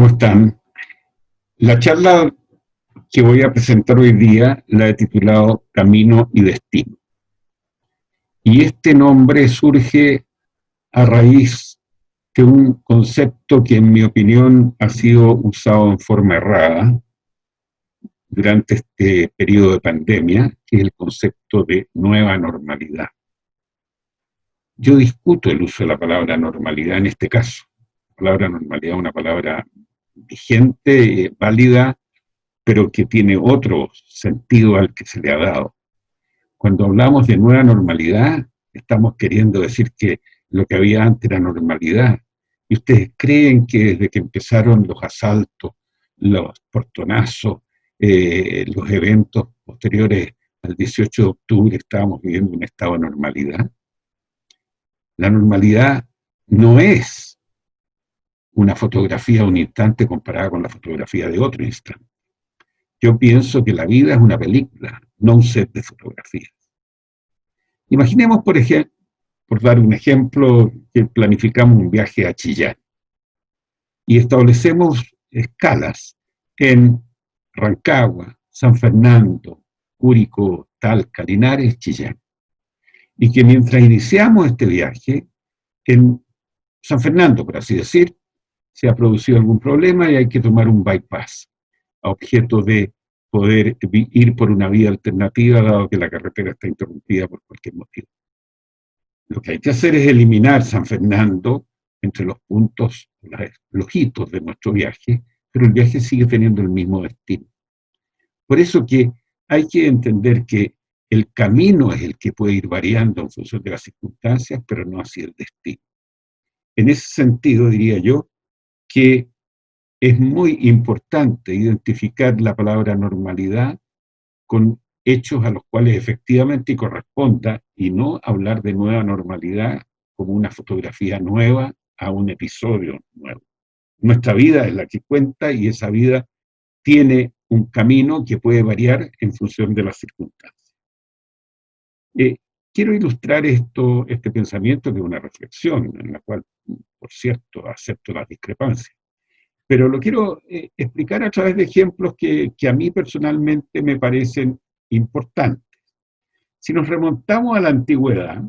¿Cómo están? La charla que voy a presentar hoy día la he titulado Camino y Destino. Y este nombre surge a raíz de un concepto que, en mi opinión, ha sido usado en forma errada durante este periodo de pandemia, que es el concepto de nueva normalidad. Yo discuto el uso de la palabra normalidad en este caso. La palabra normalidad es una palabra vigente, válida, pero que tiene otro sentido al que se le ha dado. Cuando hablamos de nueva normalidad, estamos queriendo decir que lo que había antes era normalidad. ¿Y ustedes creen que desde que empezaron los asaltos, los portonazos, los eventos posteriores al 18 de octubre estábamos viviendo un estado de normalidad? La normalidad no es una fotografía de un instante comparada con la fotografía de otro instante. Yo pienso que la vida es una película, no un set de fotografías. Imaginemos, por ejemplo, por dar un ejemplo, que planificamos un viaje a Chillán y establecemos escalas en Rancagua, San Fernando, Curicó, Talca, Linares, Chillán. Y que mientras iniciamos este viaje, en San Fernando, por así decir, se ha producido algún problema y hay que tomar un bypass a objeto de poder ir por una vía alternativa, dado que la carretera está interrumpida por cualquier motivo. Lo que hay que hacer es eliminar San Fernando entre los puntos, los hitos de nuestro viaje, pero el viaje sigue teniendo el mismo destino. Por eso que hay que entender que el camino es el que puede ir variando en función de las circunstancias, pero no así el destino. En ese sentido, diría yo que es muy importante identificar la palabra normalidad con hechos a los cuales efectivamente corresponda y no hablar de nueva normalidad como una fotografía nueva a un episodio nuevo. Nuestra vida es la que cuenta y esa vida tiene un camino que puede variar en función de las circunstancias. Quiero ilustrar este pensamiento, que es una reflexión en la cual, por cierto, acepto las discrepancias, pero lo quiero explicar a través de ejemplos que a mí personalmente me parecen importantes. Si nos remontamos a la antigüedad,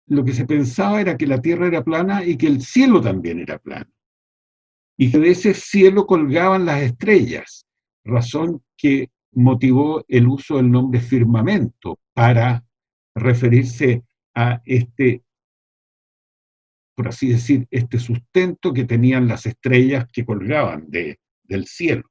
lo que se pensaba era que la Tierra era plana y que el cielo también era plano. Y que de ese cielo colgaban las estrellas, razón que motivó el uso del nombre firmamento para referirse a por así decir, este sustento que tenían las estrellas que colgaban del cielo.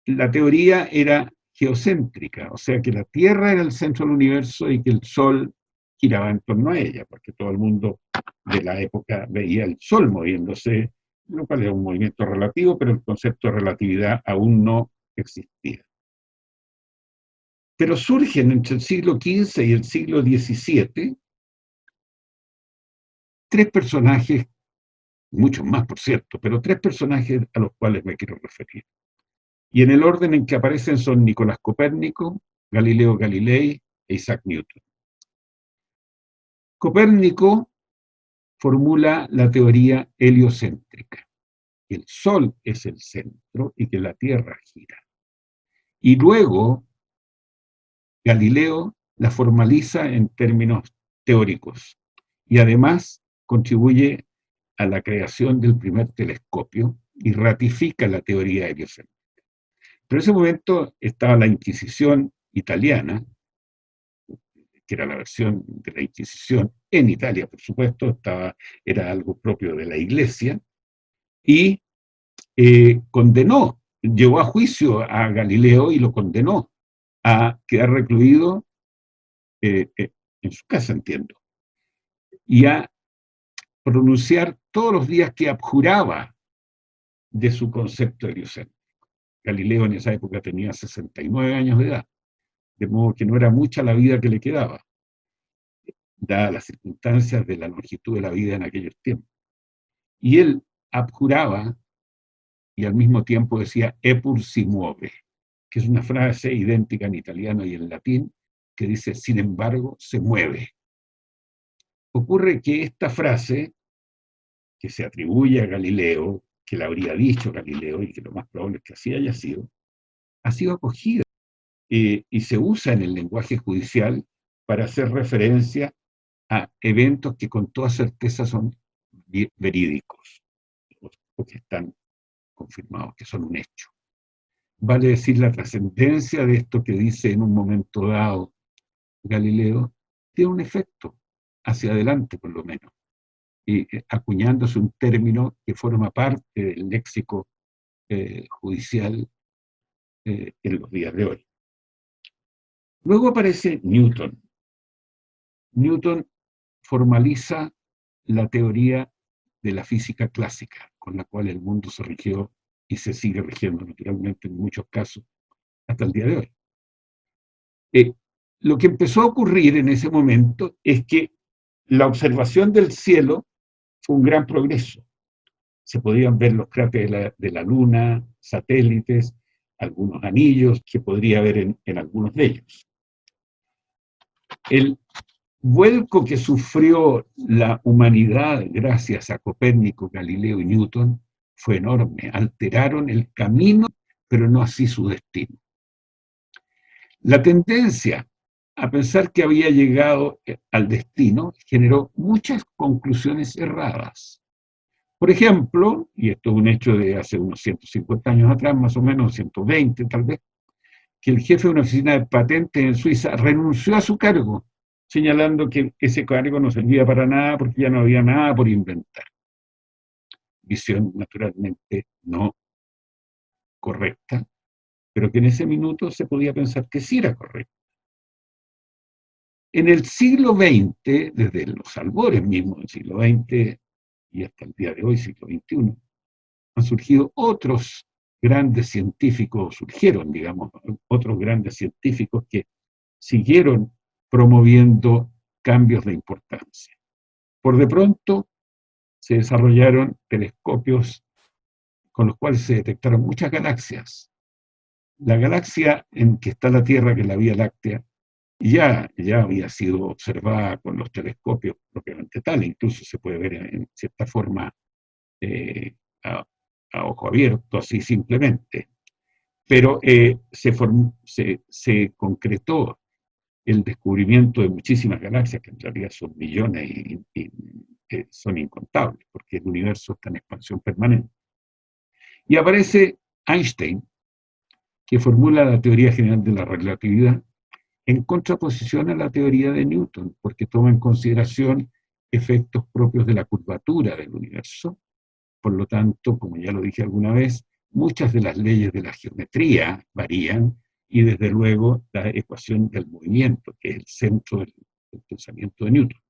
La teoría era geocéntrica, o sea que la Tierra era el centro del universo y que el Sol giraba en torno a ella, porque todo el mundo de la época veía el Sol moviéndose, lo cual era un movimiento relativo, pero el concepto de relatividad aún no existía. Pero surgen entre el siglo XV y el siglo XVII tres personajes, muchos más por cierto, pero tres personajes a los cuales me quiero referir. Y en el orden en que aparecen son Nicolás Copérnico, Galileo Galilei e Isaac Newton. Copérnico formula la teoría heliocéntrica, que el Sol es el centro y que la Tierra gira. Y luego Galileo la formaliza en términos teóricos y además contribuye a la creación del primer telescopio y ratifica la teoría heliocéntrica. Pero en ese momento estaba la Inquisición italiana, que era la versión de la Inquisición en Italia, por supuesto, era algo propio de la Iglesia, y llevó a juicio a Galileo y lo condenó a quedar recluido en su casa, entiendo, y a pronunciar todos los días que abjuraba de su concepto heliocéntrico. Galileo en esa época tenía 69 años de edad, de modo que no era mucha la vida que le quedaba, dadas las circunstancias de la longitud de la vida en aquellos tiempos. Y él abjuraba y al mismo tiempo decía "Epur si muove", que es una frase idéntica en italiano y en latín, que dice "sin embargo se mueve". Ocurre que esta frase que se atribuye a Galileo, que le habría dicho Galileo, y que lo más probable es que así haya sido, ha sido acogida y se usa en el lenguaje judicial para hacer referencia a eventos que con toda certeza son verídicos o que están confirmados, que son un hecho. Vale decir, la trascendencia de esto que dice en un momento dado Galileo tiene un efecto hacia adelante, por lo menos, y acuñándose un término que forma parte del léxico judicial en los días de hoy. Luego aparece Newton. Newton formaliza la teoría de la física clásica, con la cual el mundo se rigió y se sigue rigiendo naturalmente en muchos casos hasta el día de hoy. Lo que empezó a ocurrir en ese momento es que la observación del cielo fue un gran progreso. Se podían ver los cráteres de la Luna, satélites, algunos anillos que podría haber en algunos de ellos. El vuelco que sufrió la humanidad gracias a Copérnico, Galileo y Newton fue enorme. Alteraron el camino, pero no así su destino. La tendencia a pensar que había llegado al destino generó muchas conclusiones erradas. Por ejemplo, y esto es un hecho de hace unos 150 años atrás, más o menos, 120 tal vez, que el jefe de una oficina de patentes en Suiza renunció a su cargo, señalando que ese cargo no servía para nada porque ya no había nada por inventar. Visión naturalmente no correcta, pero que en ese minuto se podía pensar que sí era correcta. En el siglo XX, desde los albores mismos del siglo XX y hasta el día de hoy, siglo XXI, han surgido otros grandes científicos, surgieron, digamos, otros grandes científicos que siguieron promoviendo cambios de importancia. Por de pronto, se desarrollaron telescopios con los cuales se detectaron muchas galaxias. La galaxia en que está la Tierra, que es la Vía Láctea, ya había sido observada con los telescopios propiamente tal, incluso se puede ver en cierta forma a, a ojo abierto, así simplemente. Pero se concretó el descubrimiento de muchísimas galaxias, que en realidad son millones y son incontables, porque el universo está en expansión permanente. Y aparece Einstein, que formula la teoría general de la relatividad, en contraposición a la teoría de Newton, porque toma en consideración efectos propios de la curvatura del universo. Por lo tanto, como ya lo dije alguna vez, muchas de las leyes de la geometría varían y desde luego la ecuación del movimiento, que es el centro del pensamiento de Newton.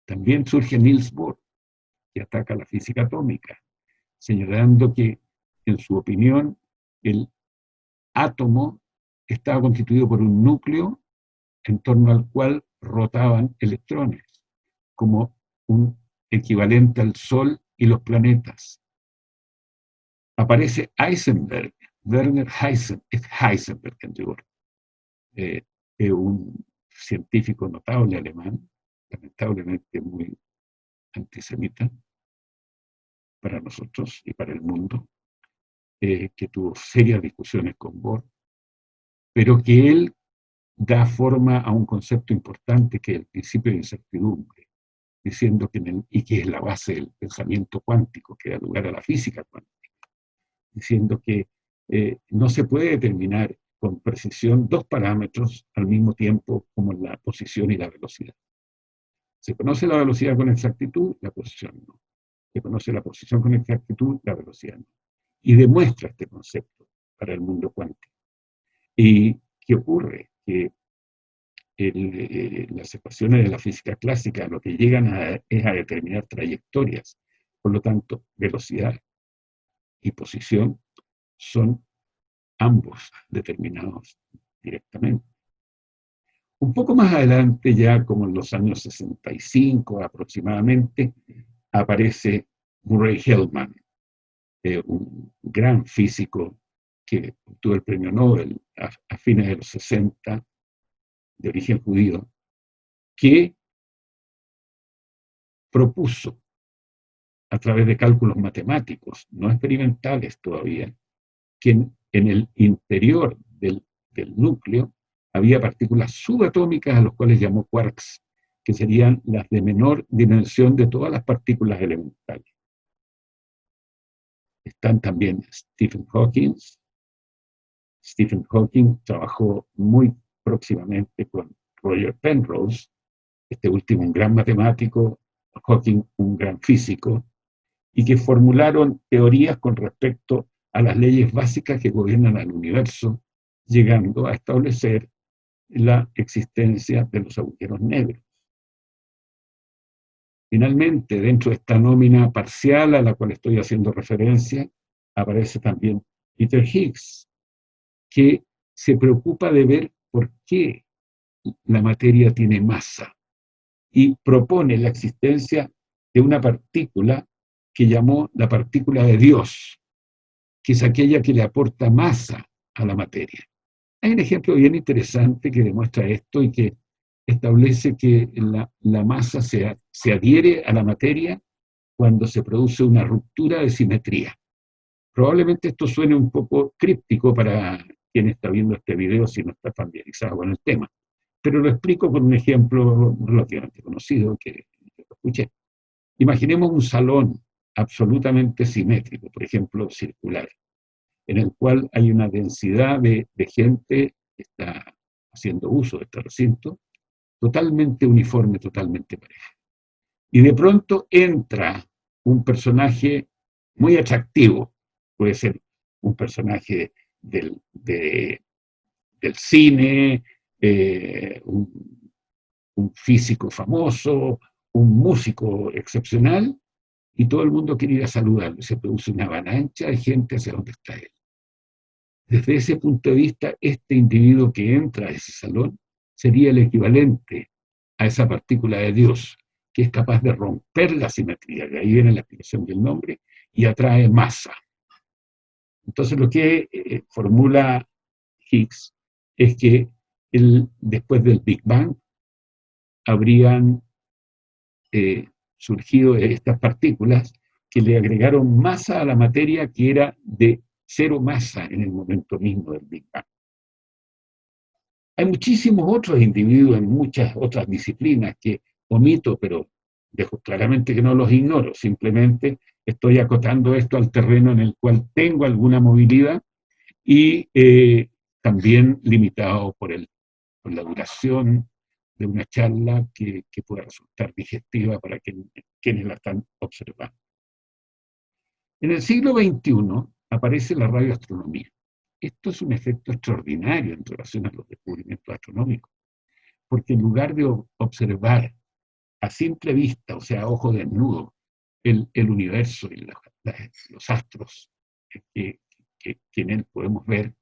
También surge Niels Bohr, que ataca la física atómica, señalando que, en su opinión, el átomo estaba constituido por un núcleo en torno al cual rotaban electrones, como un equivalente al Sol y los planetas. Aparece Heisenberg, Werner Heisenberg en rigor, un científico notable alemán, lamentablemente muy antisemita para nosotros y para el mundo, que tuvo serias discusiones con Bohr, pero que él da forma a un concepto importante que es el principio de incertidumbre, diciendo y que es la base del pensamiento cuántico, que da lugar a la física cuántica, diciendo que no se puede determinar con precisión dos parámetros al mismo tiempo, como la posición y la velocidad. Se conoce la velocidad con exactitud, la posición no. Se conoce la posición con exactitud, la velocidad no. Y demuestra este concepto para el mundo cuántico. ¿Y qué ocurre? Que las ecuaciones de la física clásica lo que llegan es a determinar trayectorias. Por lo tanto, velocidad y posición son ambos determinados directamente. Un poco más adelante, ya como en los años 65 aproximadamente, aparece Murray Gell-Mann, un gran físico que obtuvo el premio Nobel a fines de los 60, de origen judío, que propuso a través de cálculos matemáticos, no experimentales todavía, que en el interior del núcleo había partículas subatómicas a las cuales llamó quarks, que serían las de menor dimensión de todas las partículas elementales. Están también Stephen Hawking. Stephen Hawking trabajó muy próximamente con Roger Penrose, este último un gran matemático, Hawking un gran físico, y que formularon teorías con respecto a las leyes básicas que gobiernan al universo, llegando a establecer la existencia de los agujeros negros. Finalmente, dentro de esta nómina parcial a la cual estoy haciendo referencia, aparece también Peter Higgs, que se preocupa de ver por qué la materia tiene masa y propone la existencia de una partícula que llamó la partícula de Dios, que es aquella que le aporta masa a la materia. Hay un ejemplo bien interesante que demuestra esto y que establece que la masa se adhiere a la materia cuando se produce una ruptura de simetría. Probablemente esto suene un poco críptico para quien está viendo este video si no está familiarizado con el tema, pero lo explico con un ejemplo relativamente conocido que escuché. Imaginemos un salón absolutamente simétrico, por ejemplo, circular, en el cual hay una densidad de gente que está haciendo uso de este recinto, totalmente uniforme, totalmente pareja. Y de pronto entra un personaje muy atractivo, puede ser un personaje del cine, un físico famoso, un músico excepcional, y todo el mundo quiere ir a saludarlo. Se produce una avalancha de gente hacia donde está él. Desde ese punto de vista, este individuo que entra a ese salón sería el equivalente a esa partícula de Dios, que es capaz de romper la simetría, de ahí viene la explicación del nombre, y atrae masa. Entonces lo que formula Higgs es que después del Big Bang habrían surgido estas partículas que le agregaron masa a la materia que era de cero masa en el momento mismo del Big Bang. Hay muchísimos otros individuos en muchas otras disciplinas que omito, pero dejo claramente que no los ignoro, simplemente estoy acotando esto al terreno en el cual tengo alguna movilidad y también limitado por la duración de una charla que pueda resultar digestiva para quienes la están observando. En el siglo XXI aparece la radioastronomía. Esto es un efecto extraordinario en relación a los descubrimientos astronómicos, porque en lugar de observar a simple vista, o sea, a ojo desnudo, el universo y los astros que en él podemos ver,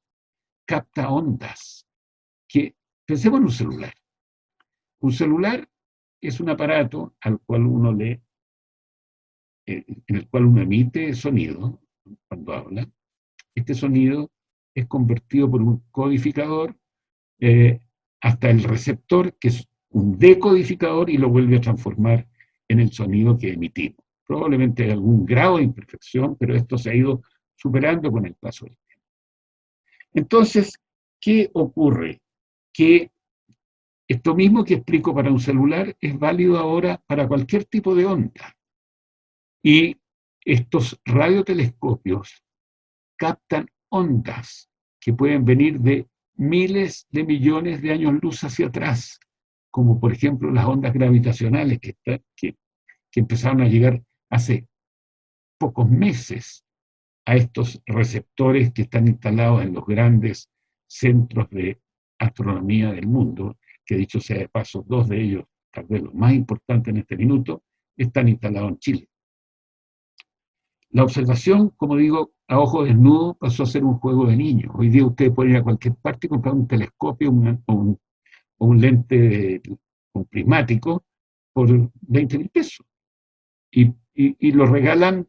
capta ondas. Pensemos en un celular. Un celular es un aparato al cual en el cual uno emite sonido cuando habla. Este sonido es convertido por un codificador hasta el receptor, que es un decodificador, y lo vuelve a transformar en el sonido que emitimos. Probablemente hay algún grado de imperfección, pero esto se ha ido superando con el paso del tiempo. Entonces, ¿qué ocurre? Que esto mismo que explico para un celular es válido ahora para cualquier tipo de onda. Y estos radiotelescopios captan ondas que pueden venir de miles de millones de años luz hacia atrás, como por ejemplo las ondas gravitacionales que empezaron a llegar hace pocos meses a estos receptores que están instalados en los grandes centros de astronomía del mundo, que dicho sea de paso, dos de ellos, tal vez los más importantes en este minuto, están instalados en Chile. La observación, como digo, a ojo desnudo pasó a ser un juego de niños. Hoy día ustedes pueden ir a cualquier parte y comprar un telescopio o un lente un prismático por 20.000 pesos. Y lo regalan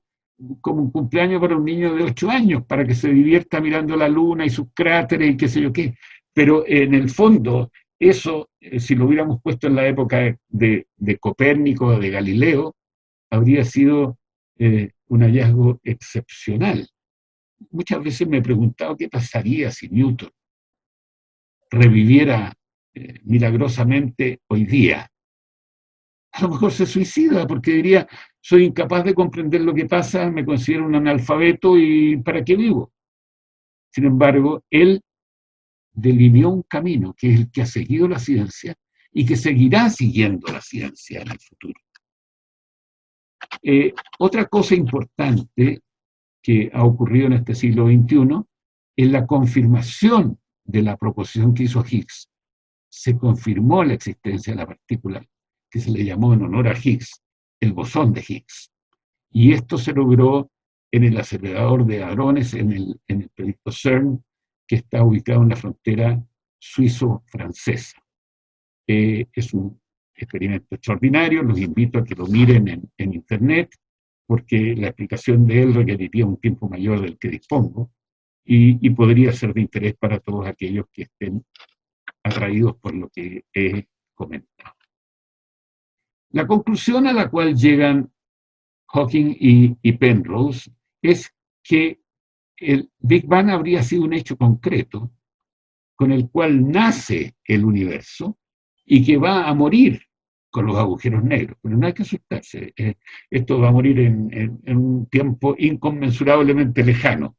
como un cumpleaños para un niño de 8 años, para que se divierta mirando la luna y sus cráteres y qué sé yo qué. Pero en el fondo, eso, si lo hubiéramos puesto en la época de Copérnico o de Galileo, habría sido un hallazgo excepcional. Muchas veces me he preguntado qué pasaría si Newton reviviera milagrosamente hoy día. A lo mejor se suicida porque diría, soy incapaz de comprender lo que pasa, me considero un analfabeto y ¿para qué vivo? Sin embargo, él delineó un camino que es el que ha seguido la ciencia y que seguirá siguiendo la ciencia en el futuro. Otra cosa importante que ha ocurrido en este siglo XXI es la confirmación de la proposición que hizo Higgs. Se confirmó la existencia de la partícula que se le llamó en honor a Higgs, el bosón de Higgs. Y esto se logró en el acelerador de hadrones, en el proyecto CERN, que está ubicado en la frontera suizo-francesa. Es un experimento extraordinario, los invito a que lo miren en internet, porque la explicación de él requeriría un tiempo mayor del que dispongo, y podría ser de interés para todos aquellos que estén atraídos por lo que he comentado. La conclusión a la cual llegan Hawking y Penrose es que el Big Bang habría sido un hecho concreto con el cual nace el universo y que va a morir con los agujeros negros. Pero no hay que asustarse, esto va a morir en un tiempo inconmensurablemente lejano,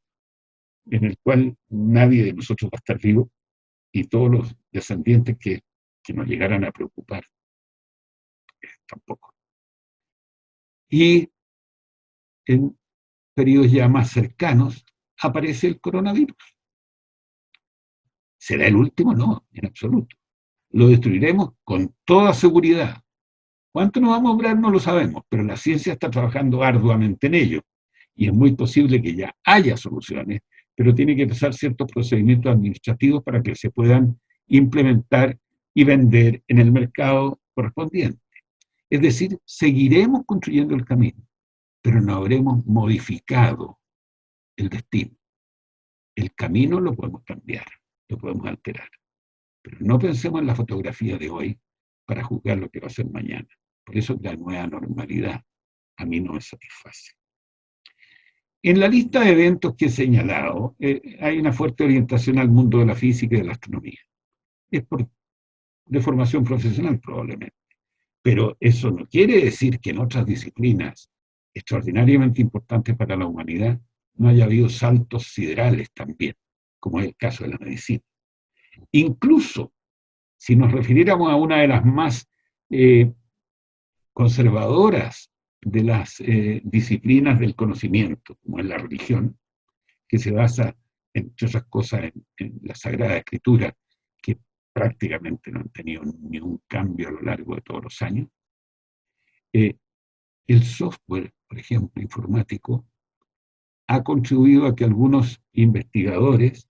en el cual nadie de nosotros va a estar vivo y todos los descendientes que nos llegaran a preocupar tampoco. Y en periodos ya más cercanos aparece el coronavirus. ¿Será el último? No, en absoluto. Lo destruiremos con toda seguridad. ¿Cuánto nos vamos a durar? No lo sabemos, pero la ciencia está trabajando arduamente en ello. Y es muy posible que ya haya soluciones, pero tiene que pasar ciertos procedimientos administrativos para que se puedan implementar y vender en el mercado correspondiente. Es decir, seguiremos construyendo el camino, pero no habremos modificado el destino. El camino lo podemos cambiar, lo podemos alterar, pero no pensemos en la fotografía de hoy para juzgar lo que va a ser mañana. Por eso la nueva normalidad a mí no me satisface. En la lista de eventos que he señalado, hay una fuerte orientación al mundo de la física y de la astronomía. Es de formación profesional probablemente, pero eso no quiere decir que en otras disciplinas extraordinariamente importantes para la humanidad no haya habido saltos siderales también, como es el caso de la medicina. Incluso, si nos refiriéramos a una de las más conservadoras de las disciplinas del conocimiento, como es la religión, que se basa, entre otras cosas, en la Sagrada Escritura, que prácticamente no han tenido ningún cambio a lo largo de todos los años. El software, por ejemplo, informático, ha contribuido a que algunos investigadores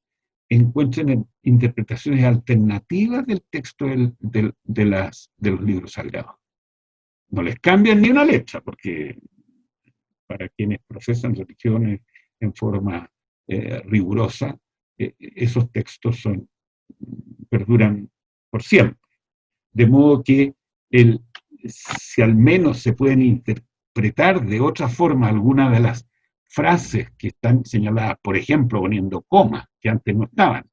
encuentren interpretaciones alternativas del texto de los libros sagrados. No les cambian ni una letra, porque para quienes procesan religiones en forma rigurosa, esos textos perduran por siempre. De modo que si al menos se pueden interpretar de otra forma algunas de las frases que están señaladas, por ejemplo, poniendo comas, que antes no estaban,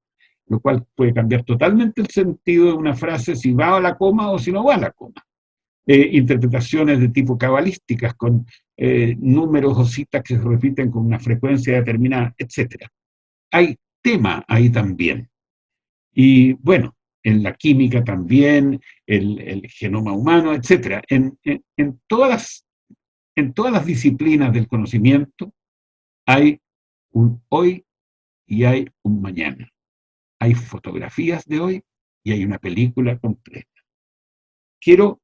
lo cual puede cambiar totalmente el sentido de una frase si va a la coma o si no va a la coma. Interpretaciones de tipo cabalísticas con números o citas que se repiten con una frecuencia determinada, etc. Hay tema ahí también. Y bueno, en la química también, el genoma humano, etc. En todas las disciplinas del conocimiento hay un hoy y hay un mañana. Hay fotografías de hoy y hay una película completa. Quiero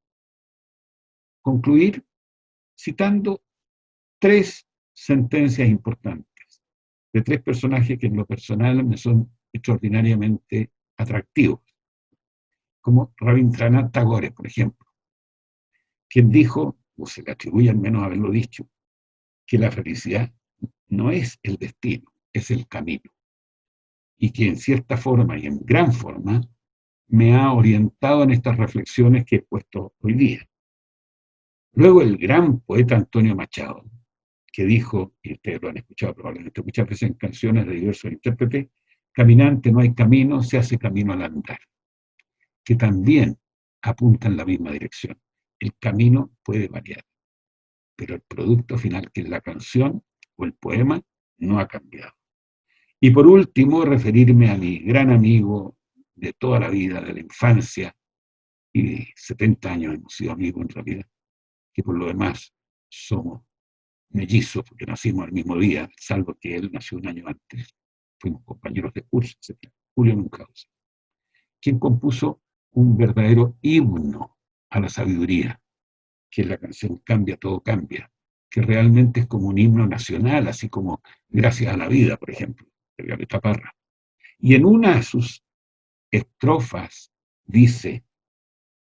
concluir citando 3 sentencias importantes de 3 personajes que en lo personal me son extraordinariamente atractivos, como Rabindranath Tagore, por ejemplo, quien dijo, o se le atribuye al menos haberlo dicho, que la felicidad no es el destino, es el camino, y que en cierta forma y en gran forma me ha orientado en estas reflexiones que he puesto hoy día. Luego el gran poeta Antonio Machado que dijo, y ustedes lo han escuchado probablemente muchas veces en canciones de diversos intérpretes, caminante no hay camino, se hace camino al andar, que también apunta en la misma dirección. El camino puede variar, pero el producto final, que es la canción o el poema, no ha cambiado. Y por último, referirme a mi gran amigo de toda la vida, de la infancia, y 70 años hemos sido amigos en realidad, que por lo demás somos mellizos, porque nacimos el mismo día, salvo que él nació un año antes. Fuimos compañeros de curso, etc. Julio Munchausen, quien compuso un verdadero himno a la sabiduría, que es la canción Cambia, todo cambia, que realmente es como un himno nacional, así como Gracias a la vida, por ejemplo, de Violeta Parra. Y en una de sus estrofas dice: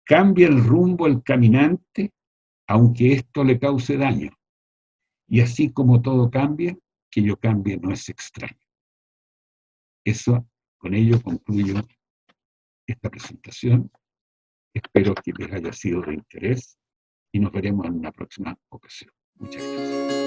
cambia el rumbo el caminante, aunque esto le cause daño. Y así como todo cambia, que yo cambie no es extraño. Eso, con ello concluyo esta presentación. Espero que les haya sido de interés y nos veremos en una próxima ocasión. Muchas gracias.